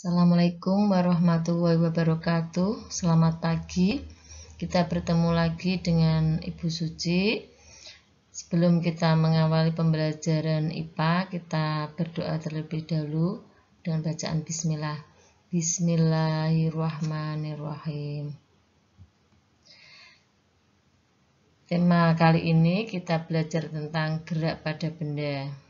Assalamualaikum warahmatullahi wabarakatuh. Selamat pagi. Kita bertemu lagi dengan Ibu Suci. Sebelum kita mengawali pembelajaran IPA, kita berdoa terlebih dahulu dengan bacaan Bismillah. Bismillahirrahmanirrahim. Tema kali ini kita belajar tentang gerak pada benda.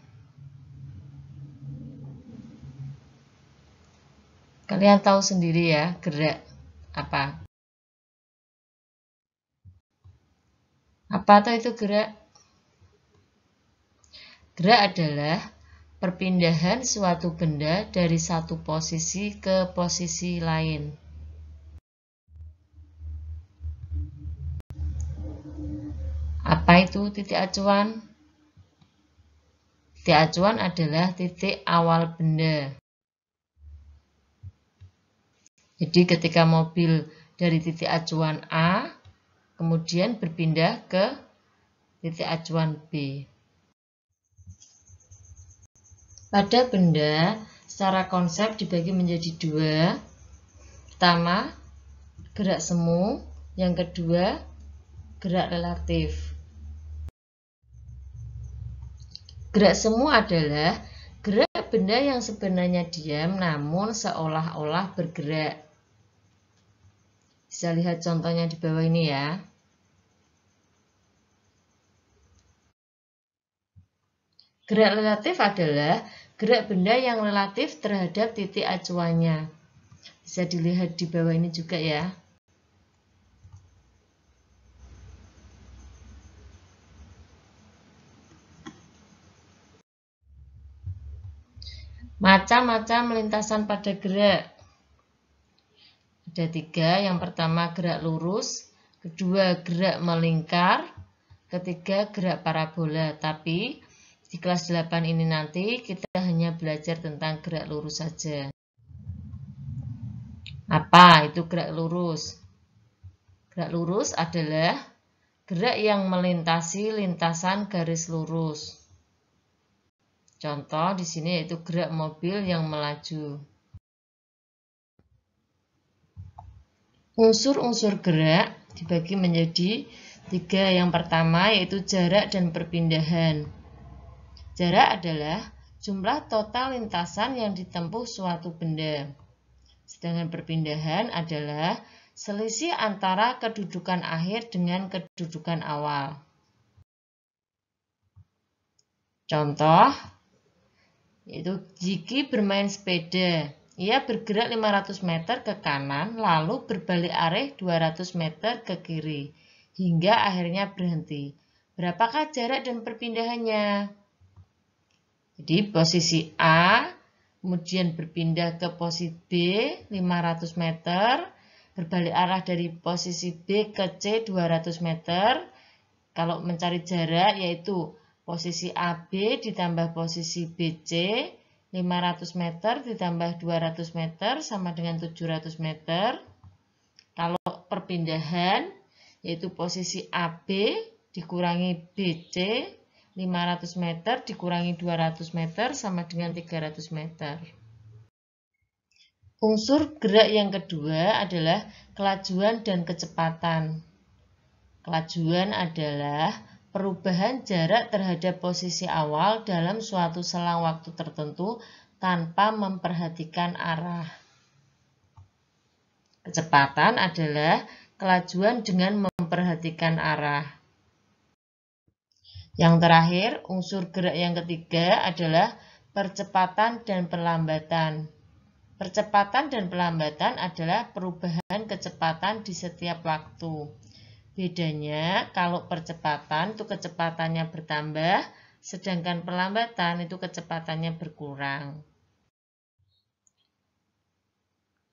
Kalian tahu sendiri ya, gerak apa? Apa itu gerak? Gerak adalah perpindahan suatu benda dari satu posisi ke posisi lain. Apa itu titik acuan? Titik acuan adalah titik awal benda. Jadi ketika mobil dari titik acuan A, kemudian berpindah ke titik acuan B. Pada benda, secara konsep dibagi menjadi dua. Pertama, gerak semu. Yang kedua, gerak relatif. Gerak semu adalah gerak benda yang sebenarnya diam namun seolah-olah bergerak. Bisa lihat contohnya di bawah ini ya. Gerak relatif adalah gerak benda yang relatif terhadap titik acuannya. Bisa dilihat di bawah ini juga ya. Macam-macam lintasan pada gerak. Ada tiga. Yang pertama gerak lurus, kedua gerak melingkar, ketiga gerak parabola. Tapi di kelas 8 ini nanti kita hanya belajar tentang gerak lurus saja. Apa itu gerak lurus? Gerak lurus adalah gerak yang melintasi lintasan garis lurus. Contoh di sini yaitu gerak mobil yang melaju. Unsur-unsur gerak dibagi menjadi tiga. Yang pertama yaitu jarak dan perpindahan. Jarak adalah jumlah total lintasan yang ditempuh suatu benda. Sedangkan perpindahan adalah selisih antara kedudukan akhir dengan kedudukan awal. Contoh, yaitu Jiki bermain sepeda. Ia bergerak 500 meter ke kanan, lalu berbalik arah 200 meter ke kiri, hingga akhirnya berhenti. Berapakah jarak dan perpindahannya? Jadi posisi A, kemudian berpindah ke posisi B 500 meter, berbalik arah dari posisi B ke C 200 meter. Kalau mencari jarak yaitu posisi AB ditambah posisi BC 500 meter ditambah 200 meter sama dengan 700 meter. Kalau perpindahan yaitu posisi AB dikurangi BC 500 meter dikurangi 200 meter sama dengan 300 meter. Unsur gerak yang kedua adalah kelajuan dan kecepatan. Kelajuan adalah perubahan jarak terhadap posisi awal dalam suatu selang waktu tertentu tanpa memperhatikan arah. Kecepatan adalah kelajuan dengan memperhatikan arah. Yang terakhir, unsur gerak yang ketiga adalah percepatan dan perlambatan. Percepatan dan perlambatan adalah perubahan kecepatan di setiap waktu. Bedanya, kalau percepatan itu kecepatannya bertambah, sedangkan perlambatan itu kecepatannya berkurang.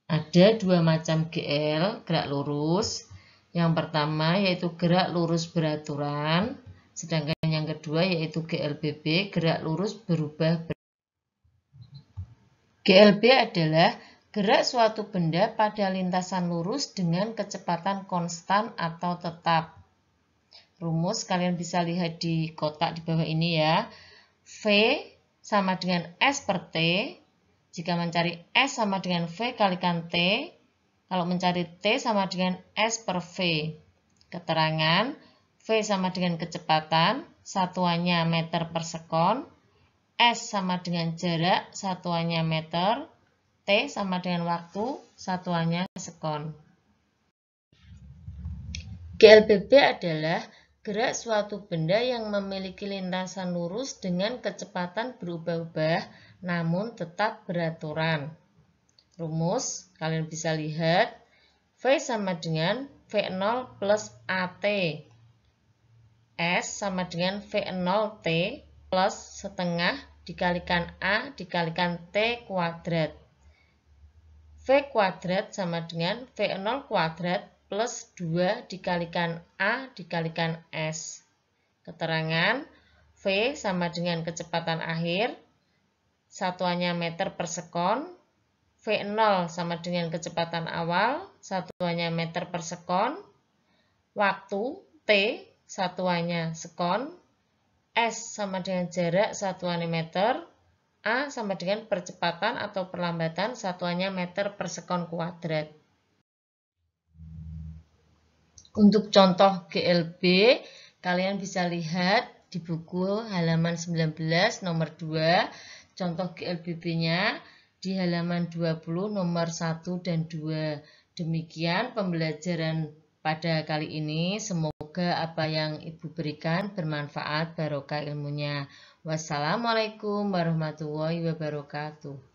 Ada dua macam GL, gerak lurus. Yang pertama yaitu gerak lurus beraturan, sedangkan yang kedua yaitu GLBB, gerak lurus berubah. GLB adalah gerak suatu benda pada lintasan lurus dengan kecepatan konstan atau tetap. Rumus kalian bisa lihat di kotak di bawah ini ya. V sama dengan S per T. Jika mencari S sama dengan V kalikan T, kalau mencari T sama dengan S per V. Keterangan, V sama dengan kecepatan, satuannya meter per sekon, S sama dengan jarak, satuannya meter, T sama dengan waktu, satuannya sekon. GLBB adalah gerak suatu benda yang memiliki lintasan lurus dengan kecepatan berubah-ubah namun tetap beraturan. Rumus, kalian bisa lihat, V sama dengan V0 plus AT. S sama dengan V0 T plus setengah dikalikan A dikalikan T kuadrat. V kuadrat sama dengan V0 kuadrat plus 2 dikalikan A dikalikan S. Keterangan, V sama dengan kecepatan akhir, satuannya meter per sekon, V0 sama dengan kecepatan awal, satuannya meter per sekon, waktu T, satuannya sekon, S sama dengan jarak, satuannya meter, A sama dengan percepatan atau perlambatan, satuannya meter per sekon kuadrat. Untuk contoh GLB, kalian bisa lihat di buku halaman 19 nomor 2, contoh GLBB-nya di halaman 20 nomor 1 dan 2. Demikian pembelajaran pada kali ini. Semoga apa yang Ibu berikan bermanfaat, barokah ilmunya. Wassalamualaikum warahmatullahi wabarakatuh.